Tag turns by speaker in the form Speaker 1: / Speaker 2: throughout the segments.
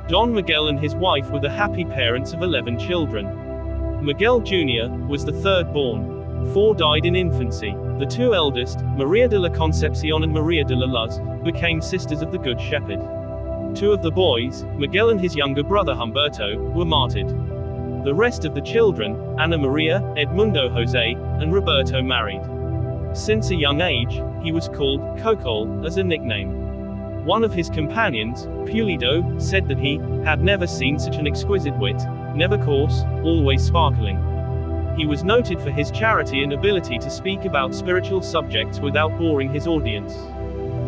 Speaker 1: Don Miguel and his wife were the happy parents of 11 children. Miguel Jr. was the third born. 4 died in infancy. The 2 eldest, Maria de la Concepcion and Maria de la Luz, became sisters of the Good Shepherd. 2 of the boys, Miguel and his younger brother Humberto, were martyred. The rest of the children, Ana Maria, Edmundo José, and Roberto married. Since a young age, he was called Cocol as a nickname. One of his companions, Pulido, said that he had never seen such an exquisite wit, never coarse, always sparkling. He was noted for his charity and ability to speak about spiritual subjects without boring his audience.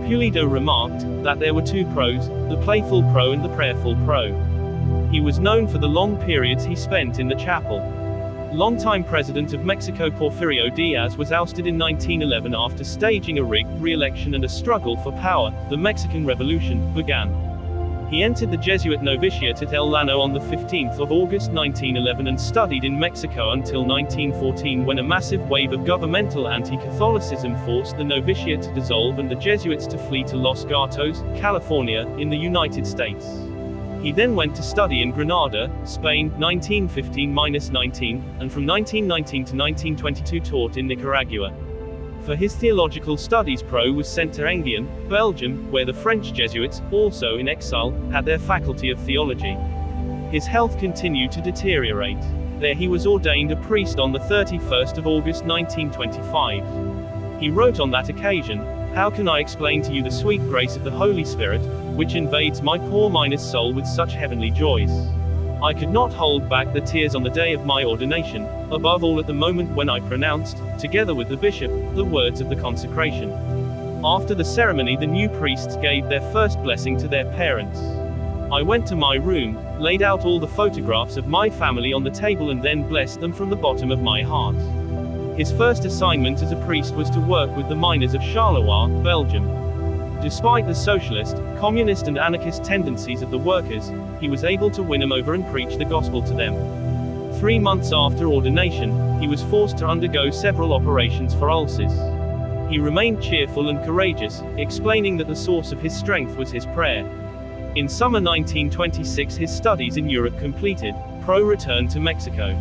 Speaker 1: Pulido remarked that there were 2 pros, the playful pro and the prayerful pro. He was known for the long periods he spent in the chapel. Longtime president of Mexico Porfirio Diaz was ousted in 1911 after staging a rigged re-election, and a struggle for power, the Mexican Revolution, began. He entered the Jesuit novitiate at El Llano on the 15th of August 1911 and studied in Mexico until 1914, when a massive wave of governmental anti-Catholicism forced the novitiate to dissolve and the Jesuits to flee to Los Gatos, California, in the United States. He then went to study in Granada, Spain, 1915-19, and from 1919 to 1922 taught in Nicaragua. For his theological studies Pro was sent to Enghien, Belgium, where the French Jesuits, also in exile, had their faculty of theology. His health continued to deteriorate. There he was ordained a priest on the 31st of August 1925. He wrote on that occasion, "How can I explain to you the sweet grace of the Holy Spirit, which invades my poor miner's soul with such heavenly joys? I could not hold back the tears on the day of my ordination, above all at the moment when I pronounced, together with the bishop, the words of the consecration." After the ceremony, the new priests gave their first blessing to their parents. "I went to my room, laid out all the photographs of my family on the table and then blessed them from the bottom of my heart." His first assignment as a priest was to work with the miners of Charleroi, Belgium. Despite the socialist, communist and anarchist tendencies of the workers, he was able to win them over and preach the gospel to them. 3 months after ordination, he was forced to undergo several operations for ulcers. He remained cheerful and courageous, explaining that the source of his strength was his prayer. In summer 1926, his studies in Europe completed, Pro returned to Mexico.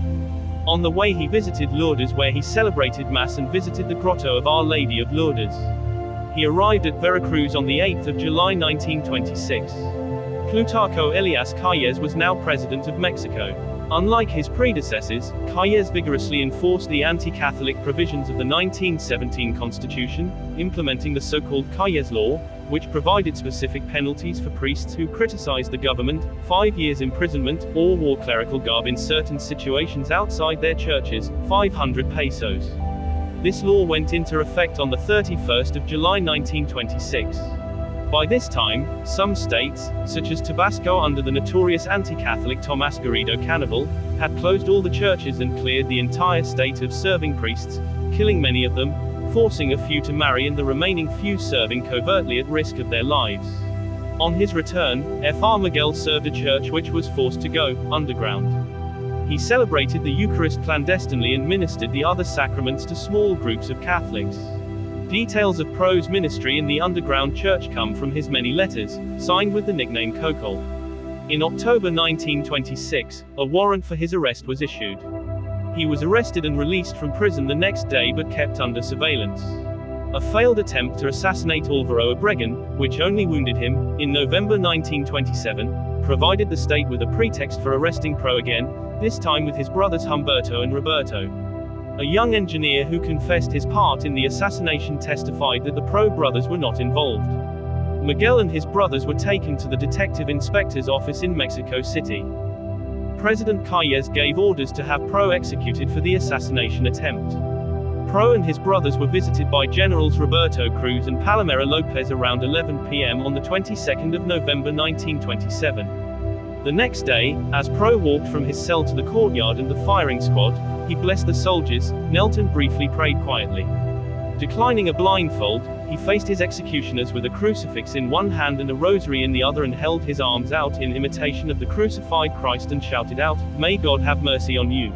Speaker 1: On the way he visited Lourdes, where he celebrated Mass and visited the grotto of Our Lady of Lourdes. He arrived at Veracruz on the 8th of July 1926. Plutarco Elias Calles was now president of Mexico. Unlike his predecessors, Calles vigorously enforced the anti-Catholic provisions of the 1917 Constitution, implementing the so-called Calles Law, which provided specific penalties for priests who criticized the government, 5 years imprisonment, or wore clerical garb in certain situations outside their churches, 500 pesos. This law went into effect on the 31st of July 1926. By this time, some states, such as Tabasco under the notorious anti-Catholic Tomás Garrido Cannibal, had closed all the churches and cleared the entire state of serving priests, killing many of them, forcing a few to marry and the remaining few serving covertly at risk of their lives. On his return, Fr. Miguel served a church which was forced to go underground. He celebrated the Eucharist clandestinely and ministered the other sacraments to small groups of Catholics. Details of Pro's ministry in the underground church come from his many letters, signed with the nickname Cocol. In October 1926, a warrant for his arrest was issued. He was arrested and released from prison the next day but kept under surveillance. A failed attempt to assassinate Álvaro Obregón, which only wounded him, in November 1927, provided the state with a pretext for arresting Pro again, this time with his brothers Humberto and Roberto. A young engineer who confessed his part in the assassination testified that the Pro brothers were not involved. Miguel and his brothers were taken to the detective inspector's office in Mexico City. President Calles gave orders to have Pro executed for the assassination attempt. Pro and his brothers were visited by Generals Roberto Cruz and Palomera Lopez around 11 p.m. on the 22nd of November 1927. The next day, as Pro walked from his cell to the courtyard and the firing squad, he blessed the soldiers, knelt and briefly prayed quietly. Declining a blindfold, he faced his executioners with a crucifix in one hand and a rosary in the other and held his arms out in imitation of the crucified Christ and shouted out, "May God have mercy on you.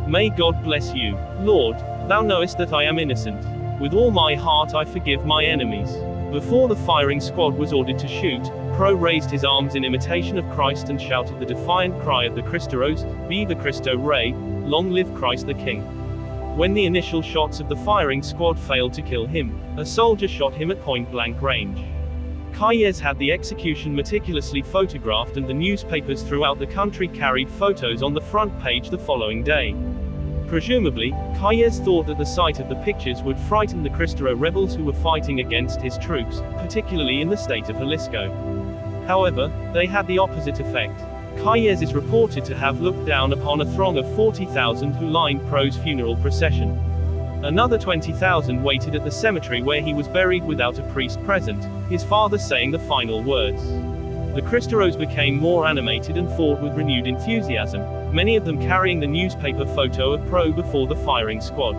Speaker 1: May God bless you. Lord, thou knowest that I am innocent. With all my heart I forgive my enemies." Before the firing squad was ordered to shoot, Pro raised his arms in imitation of Christ and shouted the defiant cry of the Cristeros, Viva Cristo Rey, long live Christ the King. When the initial shots of the firing squad failed to kill him, a soldier shot him at point-blank range. Calles had the execution meticulously photographed, and the newspapers throughout the country carried photos on the front page the following day. Presumably, Calles thought that the sight of the pictures would frighten the Cristero rebels who were fighting against his troops, particularly in the state of Jalisco. However, they had the opposite effect. Calles is reported to have looked down upon a throng of 40,000 who lined Pro's funeral procession. Another 20,000 waited at the cemetery where he was buried without a priest present, his father saying the final words. The Cristeros became more animated and fought with renewed enthusiasm, many of them carrying the newspaper photo of Pro before the firing squad.